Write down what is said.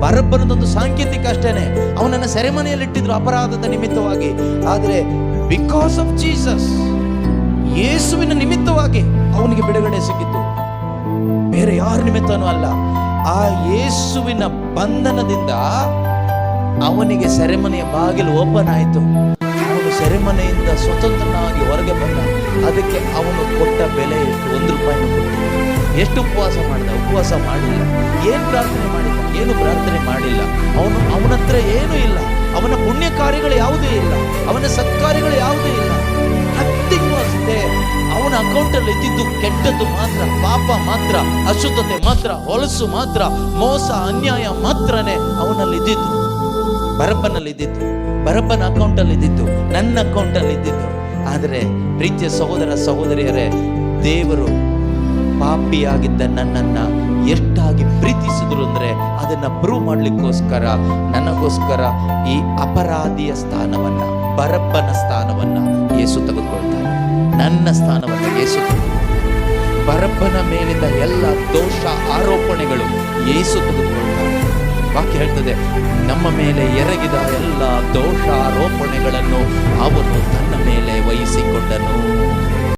ಬರಬ್ಬನದೊಂದು ಸಾಂಕೇತಿಕ ಅಷ್ಟೇನೆ. ಅವನನ್ನು ಸೆರೆಮನೆಯಲ್ಲಿಟ್ಟಿದ್ರು ಅಪರಾಧದ ನಿಮಿತ್ತವಾಗಿ. ಆದರೆ ಬಿಕಾಸ್ ಆಫ್ ಜೀಸಸ್, ಯೇಸುವಿನ ನಿಮಿತ್ತವಾಗಿ ಅವನಿಗೆ ಬಿಡುಗಡೆ ಸಿಕ್ಕಿತು, ಬೇರೆ ಯಾರ ನಿಮಿತ್ತನೂ ಅಲ್ಲ. ಆ ಯೇಸುವಿನ ಬಂಧನದಿಂದ ಅವನಿಗೆ ಸೆರೆಮನೆಯ ಬಾಗಿಲು ಓಪನ್ ಆಯಿತು. ಅವನು ಸೆರೆಮನೆಯಿಂದ ಸ್ವತಂತ್ರನಾಗಿ ಹೊರಗೆ ಬಂದ. ಅದಕ್ಕೆ ಅವನು ಕೊಟ್ಟ ಬೆಲೆ ಎಷ್ಟು? 1 ರೂಪಾಯಿನೂ ಕೊಟ್ಟು. ಎಷ್ಟು ಉಪವಾಸ ಮಾಡಿದ? ಉಪವಾಸ ಮಾಡಿಲ್ಲ. ಏನು ಪ್ರಾರ್ಥನೆ ಮಾಡಿದ? ಏನು ಪ್ರಾರ್ಥನೆ ಮಾಡಿಲ್ಲ. ಅವನ ಹತ್ರ ಏನೂ ಇಲ್ಲ. ಅವನ ಪುಣ್ಯ ಕಾರ್ಯಗಳು ಯಾವುದೂ ಇಲ್ಲ. ಅವನ ಸತ್ಕಾರ್ಯಗಳು ಯಾವುದೂ ಇಲ್ಲ. Nothing was there. ಅವನ ಅಕೌಂಟಲ್ಲಿ ಇದ್ದಿದ್ದು ಕೆಟ್ಟದ್ದು ಮಾತ್ರ, ಪಾಪ ಮಾತ್ರ, ಅಶುದ್ಧತೆ ಮಾತ್ರ, ಹೊಲಸು ಮಾತ್ರ, ಮೋಸ, ಅನ್ಯಾಯ ಮಾತ್ರನೇ ಅವನಲ್ಲಿ ಇದ್ದಿದ್ದು. ಬರಬ್ಬನಲ್ಲಿ ಇದ್ದಿದ್ದು, ಬರಬ್ಬನ ಅಕೌಂಟಲ್ಲಿ ಇದ್ದಿದ್ದು, ನನ್ನ ಅಕೌಂಟಲ್ಲಿ ಇದ್ದಿದ್ದು. ಆದರೆ ಪ್ರೀತಿಯ ಸಹೋದರ ಸಹೋದರಿಯರೇ, ದೇವರು ಪಾಪಿಯಾಗಿದ್ದ ನನ್ನನ್ನು ಎಷ್ಟಾಗಿ ಪ್ರೀತಿಸಿದ್ರು ಅಂದರೆ ಅದನ್ನ ಪ್ರೂವ್ ಮಾಡ್ಲಿಕ್ಕೋಸ್ಕರ ನನಗೋಸ್ಕರ ಈ ಅಪರಾಧಿಯ ಸ್ಥಾನವನ್ನ, ಬರಬ್ಬನ ಸ್ಥಾನವನ್ನ ಯೇಸು ತೆಗೆದುಕೊಳ್ತಾರೆ. ನನ್ನ ಸ್ಥಾನವನ್ನು ಯೇಸು ಬರಬ್ಬನ ಮೇಲಿದ್ದ ಎಲ್ಲ ದೋಷ ಆರೋಪಣೆಗಳು ಯೇಸು ತೆಗೆದುಕೊಳ್ತಾರೆ. ವಾಕ್ಯ ಹೇಳ್ತದೆ, ನಮ್ಮ ಮೇಲೆ ಎರಗಿದ ಎಲ್ಲ ದೋಷ ಆರೋಪಣೆಗಳನ್ನು ಅವನು ತನ್ನ ಮೇಲೆ ವಹಿಸಿಕೊಂಡನು.